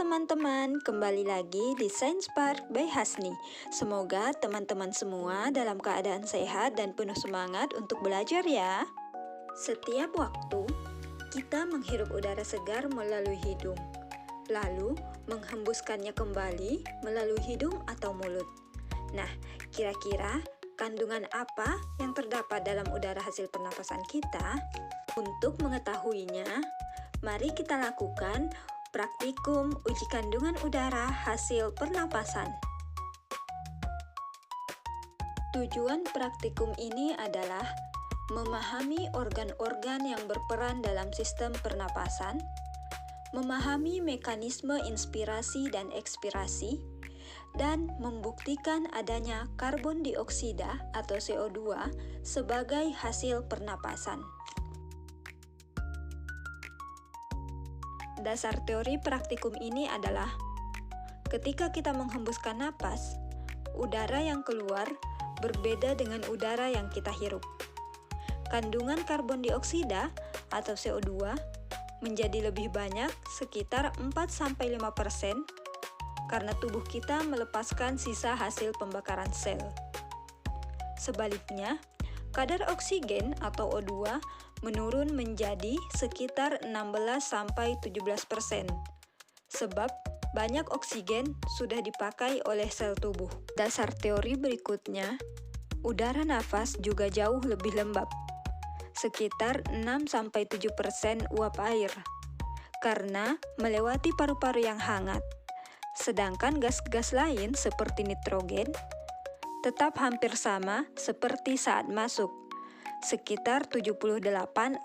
teman-teman, kembali lagi di Science Park by Hasni. Semoga teman-teman semua dalam keadaan sehat dan penuh semangat untuk belajar ya. Setiap waktu, kita menghirup udara segar melalui hidung, lalu menghembuskannya kembali melalui hidung atau mulut. Nah, kira-kira kandungan apa yang terdapat dalam udara hasil pernapasan kita? Untuk mengetahuinya, mari kita lakukan praktikum uji kandungan udara hasil pernapasan. Tujuan praktikum ini adalah memahami organ-organ yang berperan dalam sistem pernapasan, memahami mekanisme inspirasi dan ekspirasi, dan membuktikan adanya karbon dioksida atau CO2 sebagai hasil pernapasan. Dasar teori praktikum ini adalah ketika kita menghembuskan napas, udara yang keluar berbeda dengan udara yang kita hirup. Kandungan karbon dioksida atau CO2 menjadi lebih banyak sekitar 4-5% karena tubuh kita melepaskan sisa hasil pembakaran sel. Sebaliknya, kadar oksigen atau O2 menurun menjadi sekitar 16-17%, sebab banyak oksigen sudah dipakai oleh sel tubuh. Dasar teori berikutnya, udara nafas juga jauh lebih lembab, sekitar 6-7% uap air, karena melewati paru-paru yang hangat. Sedangkan gas-gas lain seperti nitrogen tetap hampir sama seperti saat masuk, sekitar 78-79%.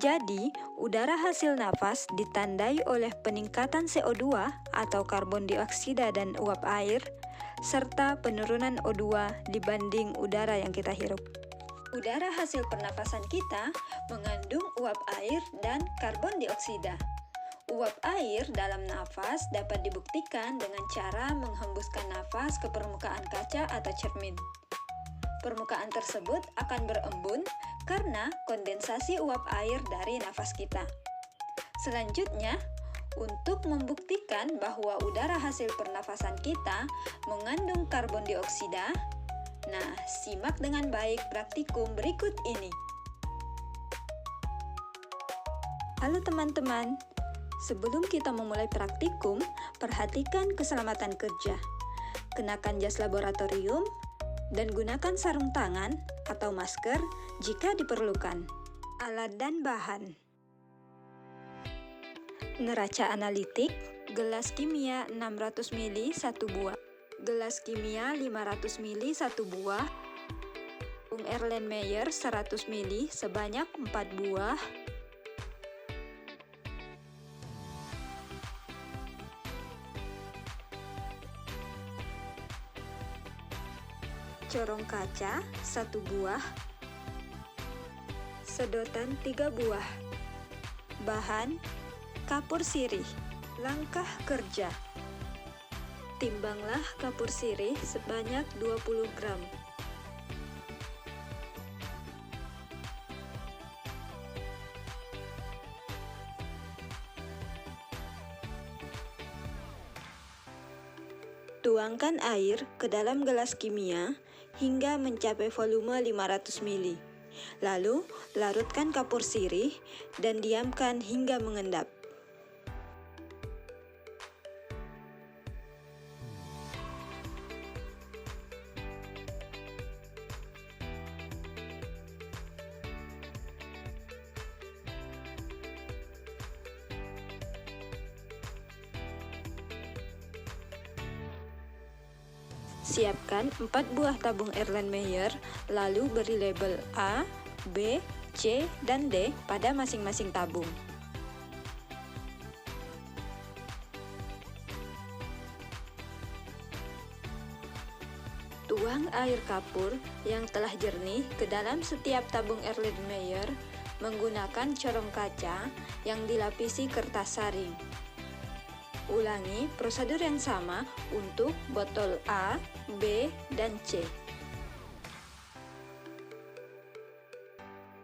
Jadi, udara hasil nafas ditandai oleh peningkatan CO2 atau karbon dioksida dan uap air, serta penurunan O2 dibanding udara yang kita hirup. Udara hasil pernafasan kita mengandung uap air dan karbon dioksida. Uap air dalam nafas dapat dibuktikan dengan cara menghembuskan nafas ke permukaan kaca atau cermin. Permukaan tersebut akan berembun karena kondensasi uap air dari nafas kita. Selanjutnya, untuk membuktikan bahwa udara hasil pernafasan kita mengandung karbon dioksida, nah, simak dengan baik praktikum berikut ini. Halo teman-teman, sebelum kita memulai praktikum, perhatikan keselamatan kerja. Kenakan jas laboratorium dan gunakan sarung tangan atau masker jika diperlukan. Alat dan bahan: neraca analitik, gelas kimia 600 ml 1 buah, gelas kimia 500 ml 1 buah, tabung Erlenmeyer 100 ml sebanyak 4 buah, corong kaca 1 buah, sedotan 3 buah. Bahan: kapur sirih. Langkah kerja: timbanglah kapur sirih sebanyak 20 gram. Tuangkan air ke dalam gelas kimia hingga mencapai volume 500 ml. Lalu, larutkan kapur sirih dan diamkan hingga mengendap. Siapkan 4 buah tabung Erlenmeyer, lalu beri label A, B, C, dan D pada masing-masing tabung. Tuang air kapur yang telah jernih ke dalam setiap tabung Erlenmeyer menggunakan corong kaca yang dilapisi kertas saring. Ulangi prosedur yang sama untuk botol A, B, dan C.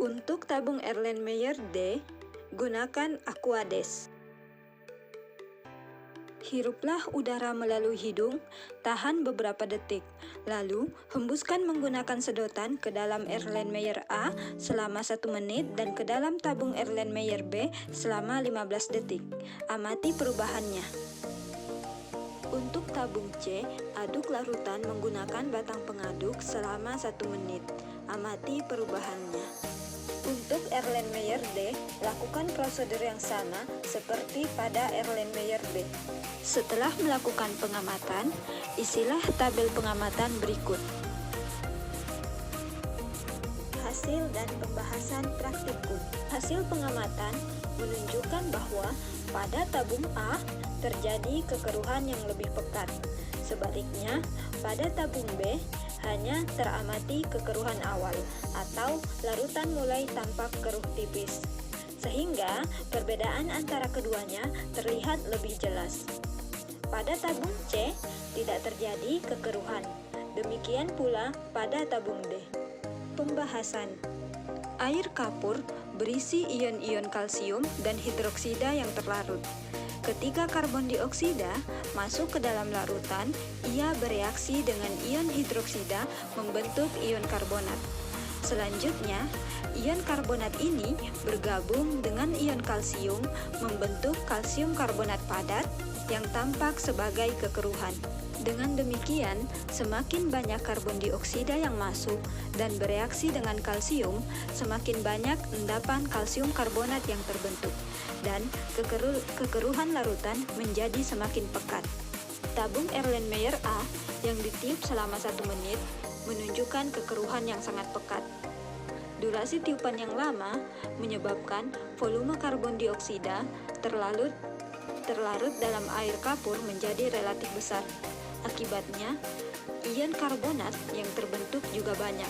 Untuk tabung Erlenmeyer D, Gunakan Aquades. Hiruplah udara melalui hidung, tahan beberapa detik, lalu hembuskan menggunakan sedotan ke dalam Erlenmeyer A selama 1 menit dan ke dalam tabung Erlenmeyer B selama 15 detik. Amati perubahannya. Untuk tabung C, aduk larutan menggunakan batang pengaduk selama 1 menit. Amati perubahannya. Untuk Erlenmeyer D, lakukan prosedur yang sama seperti pada Erlenmeyer B. Setelah melakukan pengamatan, isilah tabel pengamatan berikut. Hasil dan pembahasan praktikum. Hasil pengamatan menunjukkan bahwa pada tabung A terjadi kekeruhan yang lebih pekat. Sebaliknya, pada tabung B hanya teramati kekeruhan awal atau larutan mulai tampak keruh tipis, sehingga perbedaan antara keduanya terlihat lebih jelas. Pada tabung C tidak terjadi kekeruhan, demikian pula pada tabung D. Pembahasan. Air kapur berisi ion-ion kalsium dan hidroksida yang terlarut. Ketika karbon dioksida masuk ke dalam larutan, ia bereaksi dengan ion hidroksida membentuk ion karbonat. Selanjutnya, ion karbonat ini bergabung dengan ion kalsium membentuk kalsium karbonat padat yang tampak sebagai kekeruhan. Dengan demikian, semakin banyak karbon dioksida yang masuk dan bereaksi dengan kalsium, semakin banyak endapan kalsium karbonat yang terbentuk, dan kekeruhan larutan menjadi semakin pekat. Tabung Erlenmeyer A yang ditiup selama 1 menit menunjukkan kekeruhan yang sangat pekat. Durasi tiupan yang lama menyebabkan volume karbon dioksida terlarut dalam air kapur menjadi relatif besar. Akibatnya, ion karbonat yang terbentuk juga banyak,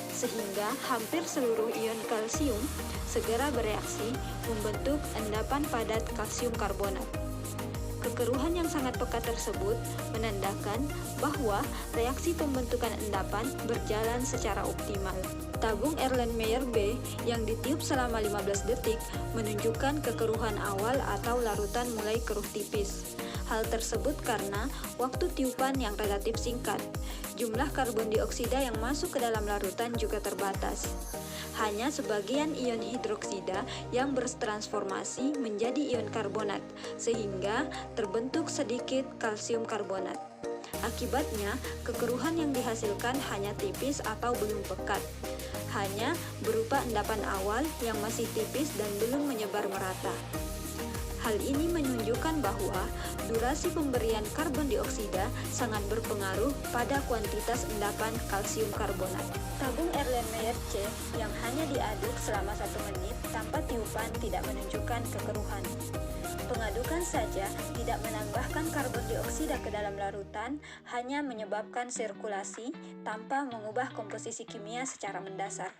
sehingga hampir seluruh ion kalsium segera bereaksi membentuk endapan padat kalsium karbonat. Kekeruhan yang sangat pekat tersebut menandakan bahwa reaksi pembentukan endapan berjalan secara optimal. Tabung Erlenmeyer B yang ditiup selama 15 detik menunjukkan kekeruhan awal atau larutan mulai keruh tipis. Hal tersebut karena waktu tiupan yang relatif singkat. Jumlah karbon dioksida yang masuk ke dalam larutan juga terbatas. Hanya sebagian ion hidroksida yang bertransformasi menjadi ion karbonat, sehingga terbentuk sedikit kalsium karbonat. Akibatnya, kekeruhan yang dihasilkan hanya tipis atau belum pekat, hanya berupa endapan awal yang masih tipis dan belum menyebar merata. Hal ini menunjukkan bahwa durasi pemberian karbon dioksida sangat berpengaruh pada kuantitas endapan kalsium karbonat. Tabung Erlenmeyer C yang hanya diaduk selama 1 menit tanpa tiupan tidak menunjukkan kekeruhan. Pengadukan saja tidak menambahkan karbon dioksida ke dalam larutan, hanya menyebabkan sirkulasi tanpa mengubah komposisi kimia secara mendasar.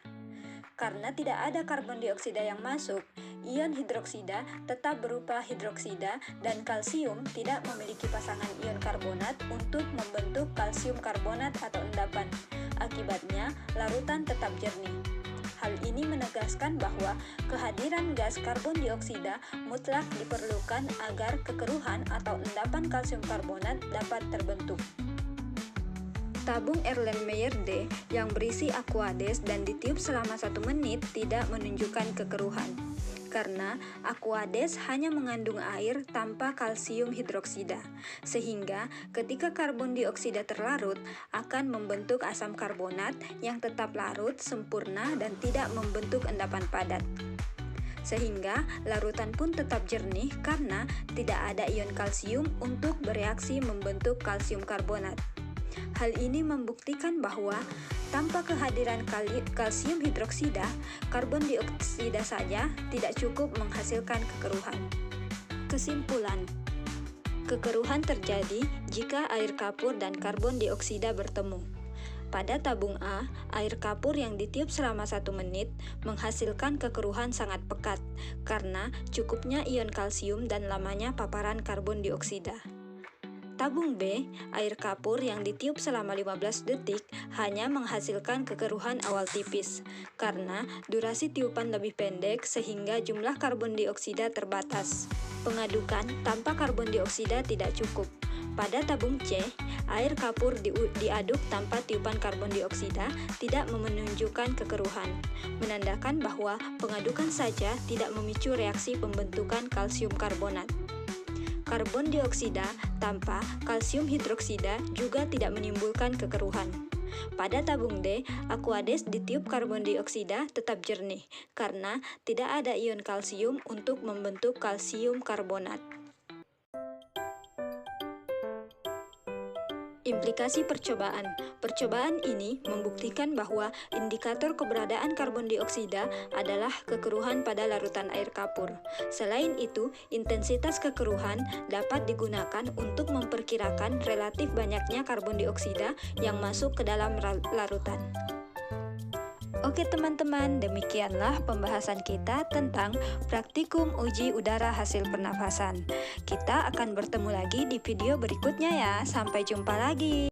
Karena tidak ada karbon dioksida yang masuk, ion hidroksida tetap berupa hidroksida dan kalsium tidak memiliki pasangan ion karbonat untuk membentuk kalsium karbonat atau endapan. Akibatnya, larutan tetap jernih. Hal ini menegaskan bahwa kehadiran gas karbon dioksida mutlak diperlukan agar kekeruhan atau endapan kalsium karbonat dapat terbentuk. Tabung Erlenmeyer D yang berisi Aquades dan ditiup selama 1 menit tidak menunjukkan kekeruhan, karena Aquades hanya mengandung air tanpa kalsium hidroksida, sehingga ketika karbon dioksida terlarut akan membentuk asam karbonat yang tetap larut sempurna dan tidak membentuk endapan padat. Sehingga larutan pun tetap jernih karena tidak ada ion kalsium untuk bereaksi membentuk kalsium karbonat. Hal ini membuktikan bahwa tanpa kehadiran kalsium hidroksida, karbon dioksida saja tidak cukup menghasilkan kekeruhan. Kesimpulan: kekeruhan terjadi jika air kapur dan karbon dioksida bertemu. Pada tabung A, air kapur yang ditiup selama 1 menit menghasilkan kekeruhan sangat pekat karena cukupnya ion kalsium dan lamanya paparan karbon dioksida. tabung B, air kapur yang ditiup selama 15 detik hanya menghasilkan kekeruhan awal tipis karena durasi tiupan lebih pendek sehingga jumlah karbon dioksida terbatas. Pengadukan tanpa karbon dioksida tidak cukup. Pada tabung C, air kapur diaduk tanpa tiupan karbon dioksida tidak menunjukkan kekeruhan, menandakan bahwa pengadukan saja tidak memicu reaksi pembentukan kalsium karbonat. Karbon dioksida tanpa kalsium hidroksida juga tidak menimbulkan kekeruhan. Pada tabung D, Aquades ditiup karbon dioksida tetap jernih karena tidak ada ion kalsium untuk membentuk kalsium karbonat. Implikasi percobaan. Percobaan ini membuktikan bahwa indikator keberadaan karbon dioksida adalah kekeruhan pada larutan air kapur. Selain itu, intensitas kekeruhan dapat digunakan untuk memperkirakan relatif banyaknya karbon dioksida yang masuk ke dalam larutan. Oke teman-teman, demikianlah pembahasan kita tentang praktikum uji udara hasil pernafasan. Kita akan bertemu lagi di video berikutnya ya. Sampai jumpa lagi.